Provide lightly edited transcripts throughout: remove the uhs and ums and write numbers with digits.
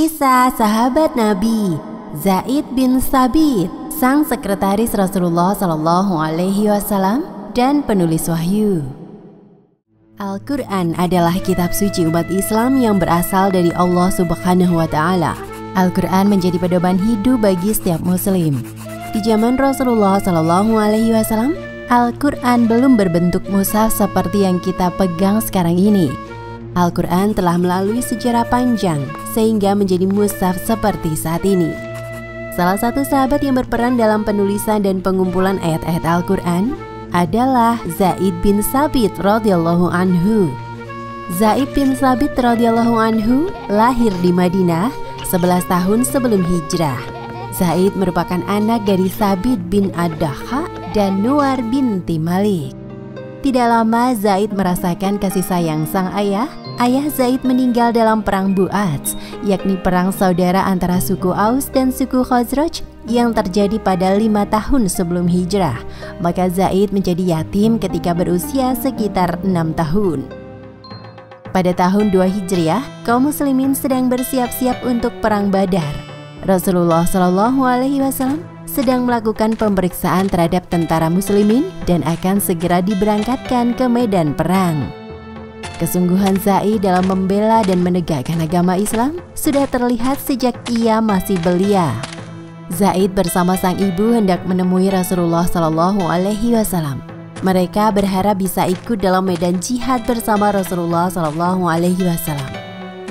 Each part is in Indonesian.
Kisah sahabat Nabi Zaid bin Thabit, sang sekretaris Rasulullah SAW dan penulis wahyu. Al-Quran adalah kitab suci umat Islam yang berasal dari Allah Subhanahu wa Ta'ala. Al-Quran menjadi pedoman hidup bagi setiap Muslim. Di zaman Rasulullah SAW, Al-Quran belum berbentuk mushaf seperti yang kita pegang sekarang ini. Al-Quran telah melalui sejarah panjang sehingga menjadi mushaf seperti saat ini. Salah satu sahabat yang berperan dalam penulisan dan pengumpulan ayat-ayat Al-Quran adalah Zaid bin Thabit radhiyallahu anhu. Zaid bin Thabit radhiyallahu anhu lahir di Madinah 11 tahun sebelum hijrah. Zaid merupakan anak dari Thabit bin Ad-Dahha dan Nuar binti Malik. Tidak lama Zaid merasakan kasih sayang sang ayah. Ayah Zaid meninggal dalam perang Bu'ats, yakni perang saudara antara suku Aus dan suku Khazraj yang terjadi pada 5 tahun sebelum hijrah. Maka Zaid menjadi yatim ketika berusia sekitar 6 tahun. Pada tahun 2 Hijriah, kaum muslimin sedang bersiap-siap untuk perang Badar. Rasulullah SAW sedang melakukan pemeriksaan terhadap tentara muslimin dan akan segera diberangkatkan ke medan perang. Kesungguhan Zaid dalam membela dan menegakkan agama Islam sudah terlihat sejak ia masih belia. Zaid bersama sang ibu hendak menemui Rasulullah SAW. Mereka berharap bisa ikut dalam medan jihad bersama Rasulullah SAW.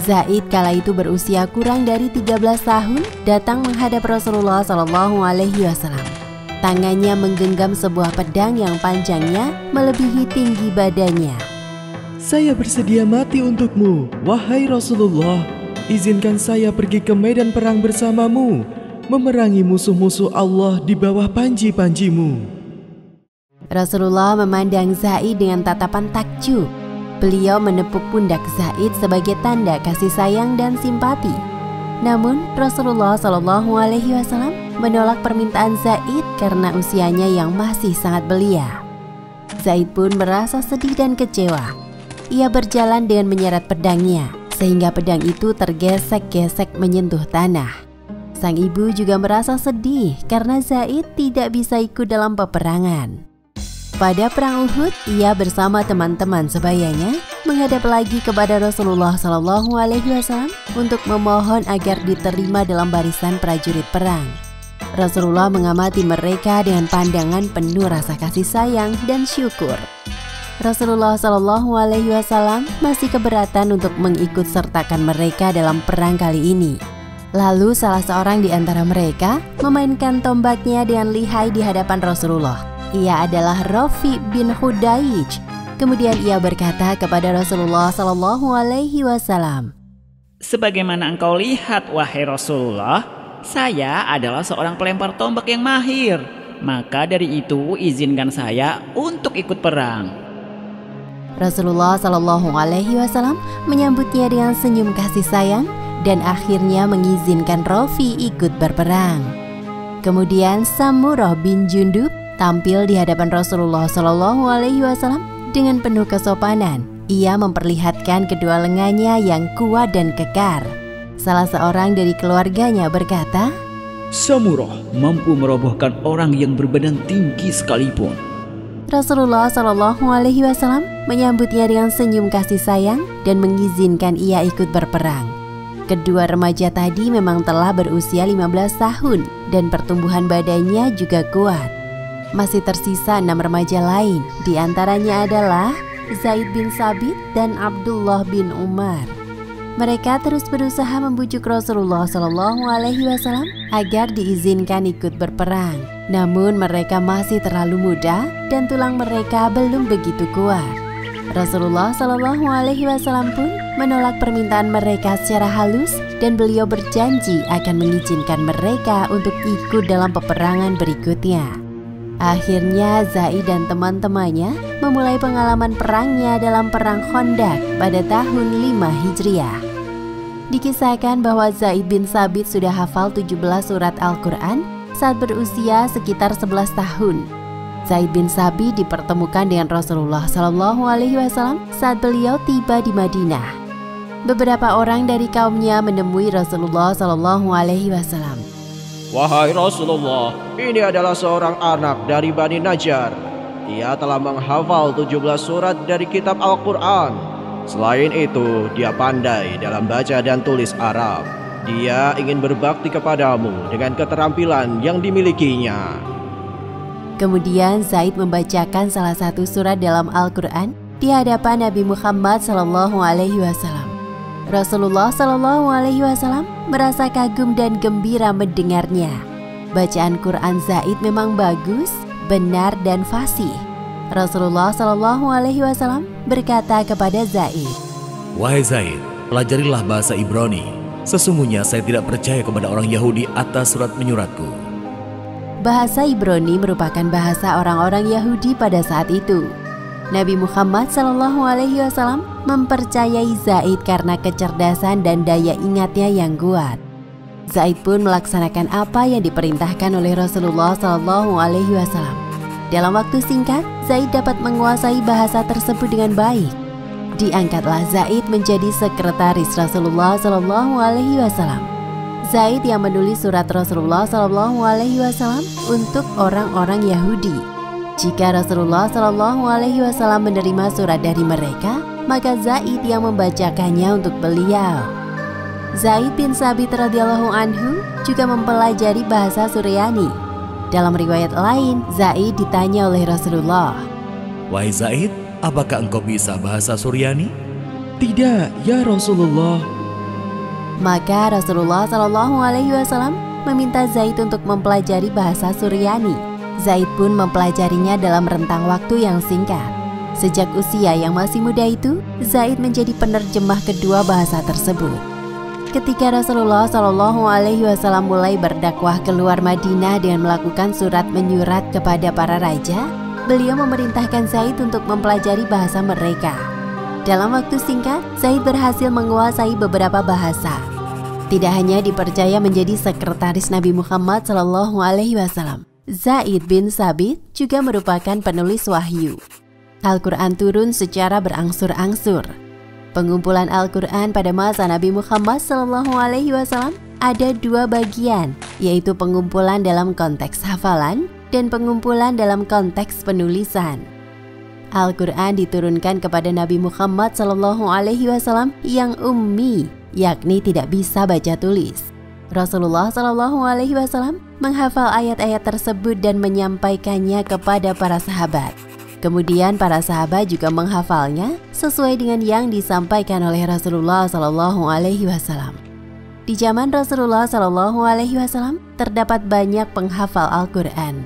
Zaid kala itu berusia kurang dari 13 tahun datang menghadap Rasulullah SAW. Tangannya menggenggam sebuah pedang yang panjangnya melebihi tinggi badannya. Saya bersedia mati untukmu, wahai Rasulullah. Izinkan saya pergi ke medan perang bersamamu, memerangi musuh-musuh Allah di bawah panji-panjimu. Rasulullah memandang Zaid dengan tatapan takjub. Beliau menepuk pundak Zaid sebagai tanda kasih sayang dan simpati. Namun Rasulullah SAW menolak permintaan Zaid karena usianya yang masih sangat belia. Zaid pun merasa sedih dan kecewa. Ia berjalan dengan menyeret pedangnya, sehingga pedang itu tergesek-gesek menyentuh tanah. Sang ibu juga merasa sedih karena Zaid tidak bisa ikut dalam peperangan. Pada perang Uhud, ia bersama teman-teman sebayanya menghadap lagi kepada Rasulullah SAW untuk memohon agar diterima dalam barisan prajurit perang. Rasulullah mengamati mereka dengan pandangan penuh rasa kasih sayang dan syukur. Rasulullah SAW masih keberatan untuk mengikut sertakan mereka dalam perang kali ini. Lalu salah seorang di antara mereka memainkan tombaknya dengan lihai di hadapan Rasulullah. Ia adalah Rafi bin Hudaij. Kemudian ia berkata kepada Rasulullah SAW, "Sebagaimana engkau lihat, wahai Rasulullah, saya adalah seorang pelempar tombak yang mahir. Maka dari itu izinkan saya untuk ikut perang." Rasulullah SAW menyambutnya dengan senyum kasih sayang dan akhirnya mengizinkan Rafi ikut berperang. Kemudian Samurah bin Jundub tampil di hadapan Rasulullah SAW dengan penuh kesopanan. Ia memperlihatkan kedua lengannya yang kuat dan kekar. Salah seorang dari keluarganya berkata, "Samurah mampu merobohkan orang yang berbadan tinggi sekalipun." Rasulullah SAW menyambutnya dengan senyum kasih sayang dan mengizinkan ia ikut berperang. Kedua remaja tadi memang telah berusia 15 tahun dan pertumbuhan badannya juga kuat. Masih tersisa 6 remaja lain, di antaranya adalah Zaid bin Thabit dan Abdullah bin Umar. Mereka terus berusaha membujuk Rasulullah SAW agar diizinkan ikut berperang. Namun mereka masih terlalu muda dan tulang mereka belum begitu kuat. Rasulullah SAW pun menolak permintaan mereka secara halus dan beliau berjanji akan mengizinkan mereka untuk ikut dalam peperangan berikutnya. Akhirnya Zaid dan teman-temannya memulai pengalaman perangnya dalam perang Khandaq pada tahun 5 Hijriah. Dikisahkan bahwa Zaid bin Thabit sudah hafal 17 surat Al-Quran saat berusia sekitar 11 tahun. Zaid bin Thabit dipertemukan dengan Rasulullah SAW saat beliau tiba di Madinah. beberapa orang dari kaumnya menemui Rasulullah SAW. Wahai Rasulullah, ini adalah seorang anak dari Bani Najjar. Dia telah menghafal 17 surat dari kitab Al-Quran. Selain itu, dia pandai dalam baca dan tulis Arab. Dia ingin berbakti kepadamu dengan keterampilan yang dimilikinya. Kemudian Zaid membacakan salah satu surat dalam Al-Quran di hadapan Nabi Muhammad SAW. Rasulullah SAW merasa kagum dan gembira mendengarnya. Bacaan Quran Zaid memang bagus, benar dan fasih. Rasulullah SAW berkata kepada Zaid, "Wahai Zaid, pelajarilah bahasa Ibrani. Sesungguhnya saya tidak percaya kepada orang Yahudi atas surat menyuratku." Bahasa Ibrani merupakan bahasa orang-orang Yahudi pada saat itu. Nabi Muhammad SAW mempercayai Zaid karena kecerdasan dan daya ingatnya yang kuat. Zaid pun melaksanakan apa yang diperintahkan oleh Rasulullah SAW. Dalam waktu singkat, Zaid dapat menguasai bahasa tersebut dengan baik. Diangkatlah Zaid menjadi sekretaris Rasulullah SAW. Zaid yang menulis surat Rasulullah SAW untuk orang-orang Yahudi. Jika Rasulullah SAW menerima surat dari mereka, maka Zaid yang membacakannya untuk beliau. Zaid bin Sabit radhiyallahu anhu juga mempelajari bahasa Suryani. Dalam riwayat lain, Zaid ditanya oleh Rasulullah, "Wahai Zaid, apakah engkau bisa bahasa Suryani?" "Tidak, ya Rasulullah." Maka Rasulullah SAW meminta Zaid untuk mempelajari bahasa Suryani. Zaid pun mempelajarinya dalam rentang waktu yang singkat. Sejak usia yang masih muda itu, Zaid menjadi penerjemah kedua bahasa tersebut. Ketika Rasulullah SAW mulai berdakwah keluar Madinah dengan melakukan surat menyurat kepada para raja, beliau memerintahkan Zaid untuk mempelajari bahasa mereka. Dalam waktu singkat, Zaid berhasil menguasai beberapa bahasa. Tidak hanya dipercaya menjadi sekretaris Nabi Muhammad SAW, Zaid bin Sabit juga merupakan penulis wahyu. Al-Quran turun secara berangsur-angsur. Pengumpulan Al-Quran pada masa Nabi Muhammad SAW ada dua bagian, yaitu pengumpulan dalam konteks hafalan dan pengumpulan dalam konteks penulisan. Al-Quran diturunkan kepada Nabi Muhammad SAW yang ummi, yakni tidak bisa baca tulis. Rasulullah SAW menghafal ayat-ayat tersebut dan menyampaikannya kepada para sahabat. Kemudian para sahabat juga menghafalnya sesuai dengan yang disampaikan oleh Rasulullah SAW. Di zaman Rasulullah SAW terdapat banyak penghafal Al-Quran.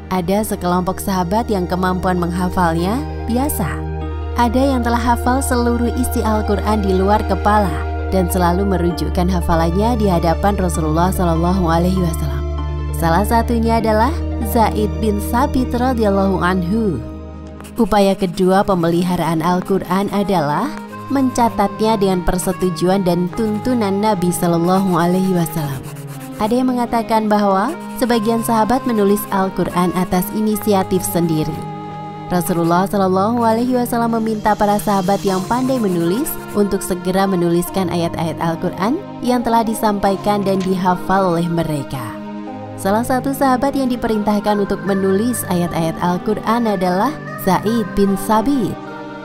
Ada sekelompok sahabat yang kemampuan menghafalnya biasa. Ada yang telah hafal seluruh isi Al-Quran di luar kepala dan selalu merujukkan hafalannya di hadapan Rasulullah SAW. Salah satunya adalah Zaid bin Sabit radhiyallahu anhu. Upaya kedua pemeliharaan Al-Quran adalah mencatatnya dengan persetujuan dan tuntunan Nabi SAW. Ada yang mengatakan bahwa sebagian sahabat menulis Al-Quran atas inisiatif sendiri. Rasulullah SAW meminta para sahabat yang pandai menulis untuk segera menuliskan ayat-ayat Al-Quran yang telah disampaikan dan dihafal oleh mereka. Salah satu sahabat yang diperintahkan untuk menulis ayat-ayat Al-Quran adalah Zaid bin Sabit.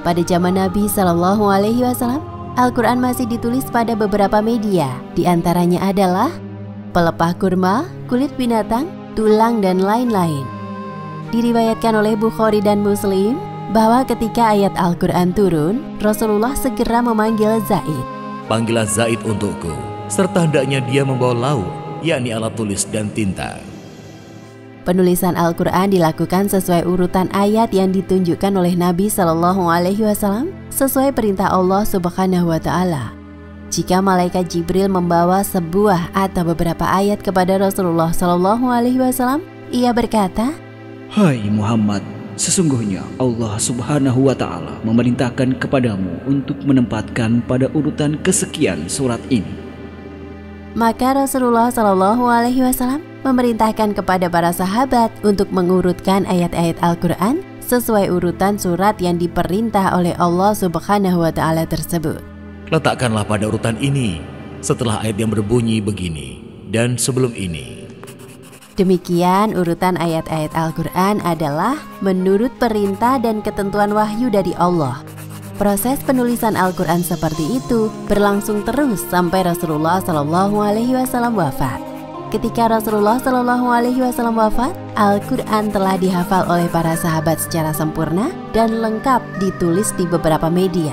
Pada zaman Nabi SAW, Al-Quran masih ditulis pada beberapa media, di antaranya adalah pelepah kurma, kulit binatang, tulang, dan lain-lain. Diriwayatkan oleh Bukhari dan Muslim bahwa ketika ayat Al-Quran turun, Rasulullah segera memanggil Zaid. "Panggillah Zaid untukku," serta hendaknya dia membawa lauk, yakni alat tulis dan tinta. Penulisan Al-Quran dilakukan sesuai urutan ayat yang ditunjukkan oleh Nabi SAW sesuai perintah Allah Subhanahu wa Ta'ala. Jika malaikat Jibril membawa sebuah atau beberapa ayat kepada Rasulullah SAW, ia berkata, "Hai Muhammad, sesungguhnya Allah Subhanahu wa Ta'ala memerintahkan kepadamu untuk menempatkan pada urutan kesekian surat ini." Maka Rasulullah SAW memerintahkan kepada para sahabat untuk mengurutkan ayat-ayat Al-Quran sesuai urutan surat yang diperintah oleh Allah Subhanahu wa Ta'ala tersebut. Letakkanlah pada urutan ini setelah ayat yang berbunyi begini dan sebelum ini. Demikian urutan ayat-ayat Al-Quran adalah menurut perintah dan ketentuan wahyu dari Allah. Proses penulisan Al-Quran seperti itu berlangsung terus sampai Rasulullah SAW wafat. Ketika Rasulullah SAW wafat, Al-Quran telah dihafal oleh para sahabat secara sempurna dan lengkap ditulis di beberapa media,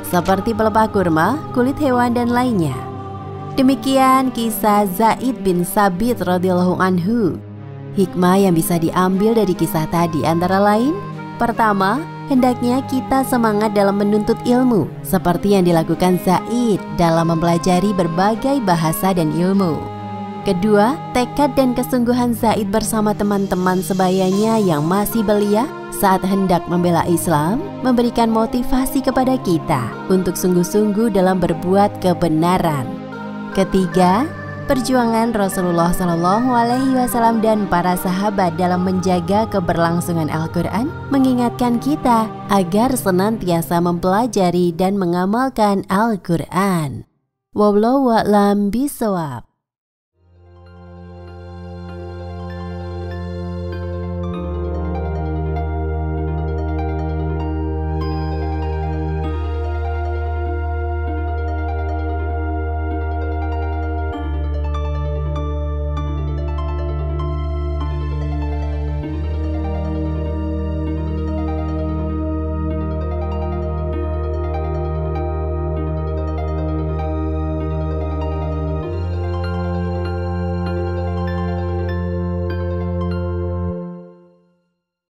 seperti pelepah kurma, kulit hewan, dan lainnya. Demikian kisah Zaid bin Sabit radhiyallahu anhu. Hikmah yang bisa diambil dari kisah tadi antara lain: pertama, hendaknya kita semangat dalam menuntut ilmu, seperti yang dilakukan Zaid dalam mempelajari berbagai bahasa dan ilmu. Kedua, tekad dan kesungguhan Zaid bersama teman-teman sebayanya yang masih belia saat hendak membela Islam memberikan motivasi kepada kita untuk sungguh-sungguh dalam berbuat kebenaran. Ketiga, perjuangan Rasulullah SAW dan para sahabat dalam menjaga keberlangsungan Al-Quran mengingatkan kita agar senantiasa mempelajari dan mengamalkan Al-Quran. Wallahu a'lam bishawab.